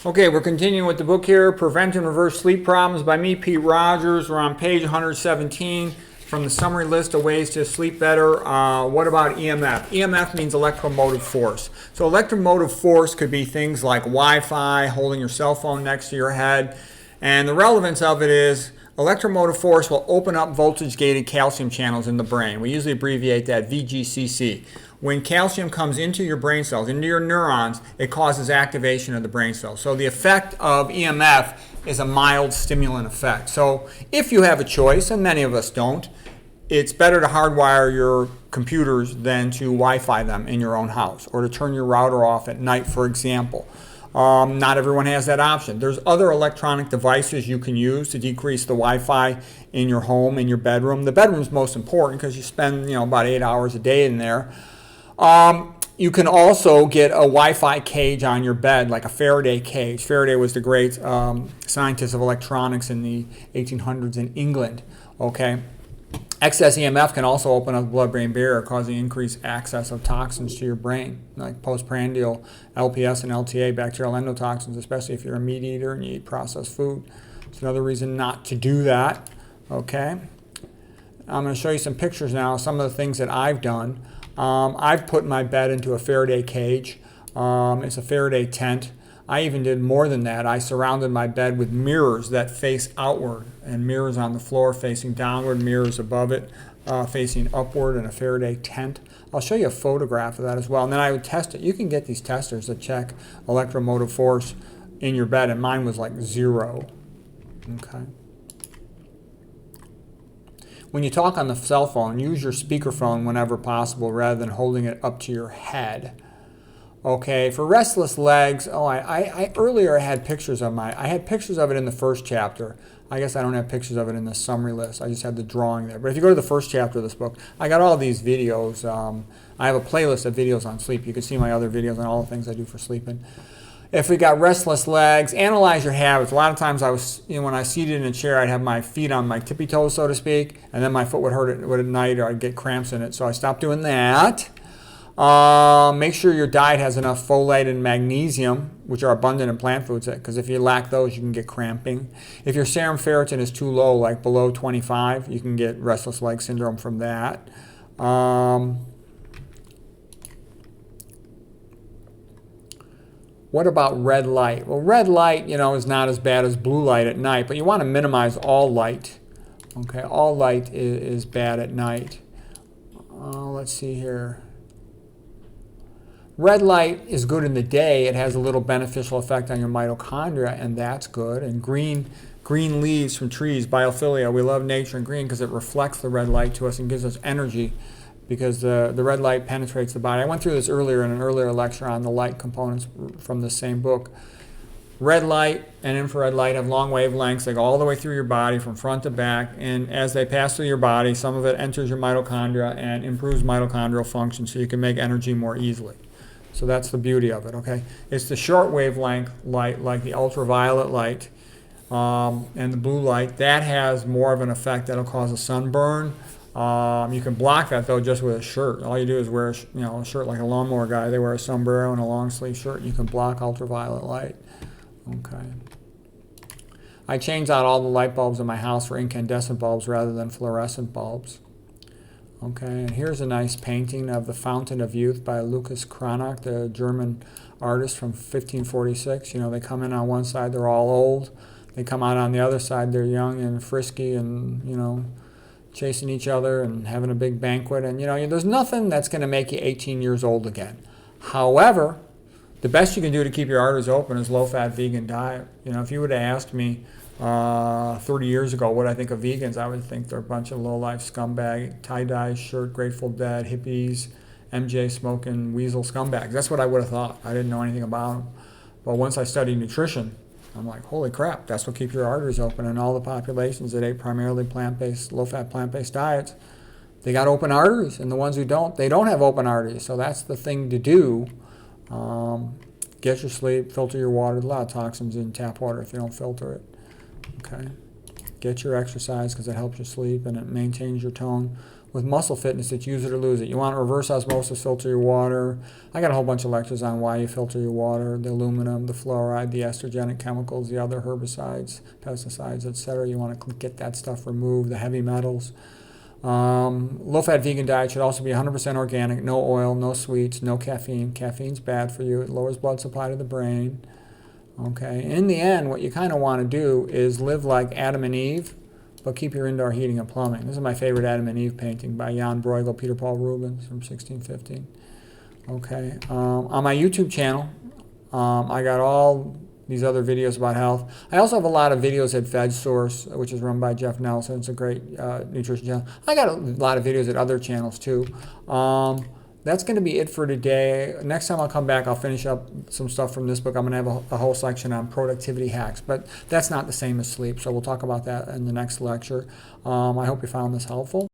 Okay, we're continuing with the book here, Prevent and Reverse Sleep Problems by me, Pete Rogers. We're on page 117 from the summary list of ways to sleep better. What about EMF? EMF means electromotive force. So electromotive force could be things like Wi-Fi, holding your cell phone next to your head. And the relevance of it is electromotive force will open up voltage-gated calcium channels in the brain. We usually abbreviate that VGCC. When calcium comes into your brain cells, into your neurons, it causes activation of the brain cells. So the effect of EMF is a mild stimulant effect. So if you have a choice, and many of us don't, it's better to hardwire your computers than to Wi-Fi them in your own house or to turn your router off at night, for example. Not everyone has that option. There's other electronic devices you can use to decrease the Wi-Fi in your home, in your bedroom. The bedroom's most important because you spend about 8 hours a day in there. You can also get a Wi-Fi cage on your bed, like a Faraday cage. Faraday was the great scientist of electronics in the 1800s in England. Okay, excess EMF can also open up the blood-brain barrier, causing increased access of toxins to your brain, like postprandial LPS and LTA, bacterial endotoxins, especially if you're a meat eater and you eat processed food. It's another reason not to do that. Okay, I'm going to show you some pictures now, some of the things that I've done. I've put my bed into a Faraday cage. It's a Faraday tent. I even did more than that. I surrounded my bed with mirrors that face outward, and mirrors on the floor facing downward, mirrors above it facing upward, in a Faraday tent. I'll show you a photograph of that as well. And then I would test it. You can get these testers that check electromotive force in your bed, and mine was like 0. Okay. When you talk on the cell phone, use your speakerphone whenever possible rather than holding it up to your head. Okay, for restless legs, I earlier had pictures of I had pictures of it in the first chapter. I guess I don't have pictures of it in the summary list. I just had the drawing there. But if you go to the first chapter of this book, I got all these videos. I have a playlist of videos on sleep. You can see my other videos on all the things I do for sleeping. If we got restless legs, analyze your habits. A lot of times when I seated in a chair, I'd have my feet on my tippy toes, so to speak, and then my foot would hurt at night, or I'd get cramps in it. So I stopped doing that. Make sure your diet has enough folate and magnesium, which are abundant in plant foods, because if you lack those, you can get cramping. If your serum ferritin is too low, like below 25, you can get restless leg syndrome from that. What about red light? Well, red light, is not as bad as blue light at night, but you want to minimize all light. Okay, all light is bad at night. Let's see here. Red light is good in the day. It has a little beneficial effect on your mitochondria, and that's good. And green leaves from trees, biophilia. We love nature and green because it reflects the red light to us and gives us energy, because the red light penetrates the body. I went through this earlier in an earlier lecture on the light components from the same book. Red light and infrared light have long wavelengths. They go all the way through your body from front to back, and as they pass through your body, some of it enters your mitochondria and improves mitochondrial function so you can make energy more easily. So that's the beauty of it, okay? It's the short wavelength light, like the ultraviolet light and the blue light, that has more of an effect that'll cause a sunburn. You can block that, though, just with a shirt. All you do is wear a shirt like a lawnmower guy. They wear a sombrero and a long sleeve shirt. You can block ultraviolet light. Okay. I changed out all the light bulbs in my house for incandescent bulbs rather than fluorescent bulbs. Okay, and here's a nice painting of the Fountain of Youth by Lucas Cranach, the German artist from 1546. They come in on one side, they're all old. They come out on the other side, they're young and frisky and, chasing each other and having a big banquet. And, there's nothing that's going to make you 18 years old again. However, the best you can do to keep your arteries open is low-fat vegan diet. If you would have asked me 30 years ago what I think of vegans, I would think they're a bunch of low-life scumbag, tie-dye shirt, Grateful Dead, hippies, MJ smoking, weasel scumbags. That's what I would have thought. I didn't know anything about them. But once I studied nutrition, I'm like, holy crap, that's what keeps your arteries open. And all the populations that ate primarily plant-based, low-fat plant-based diets, they got open arteries. And the ones who don't, they don't have open arteries. So that's the thing to do. Get your sleep, filter your water. There's a lot of toxins in tap water if you don't filter it. Okay. Get your exercise because it helps you sleep and it maintains your tone. with muscle fitness, it's use it or lose it. You want reverse osmosis, filter your water. I got a whole bunch of lectures on why you filter your water, the aluminum, the fluoride, the estrogenic chemicals, the other herbicides, pesticides, etc. You want to get that stuff removed, the heavy metals. Low-fat vegan diet should also be 100% organic, no oil, no sweets, no caffeine. Caffeine's bad for you. It lowers blood supply to the brain. Okay. In the end, what you kind of want to do is live like Adam and Eve, but keep your indoor heating and plumbing. This is my favorite Adam and Eve painting by Jan Bruegel, Peter Paul Rubens from 1615. Okay. On my YouTube channel, I got all these other videos about health. I also have a lot of videos at Veg Source, which is run by Jeff Nelson. It's a great nutrition channel. I got a lot of videos at other channels too. That's going to be it for today. Next time I'll come back, I'll finish up some stuff from this book. I'm going to have a whole section on productivity hacks, but that's not the same as sleep, so we'll talk about that in the next lecture. I hope you found this helpful.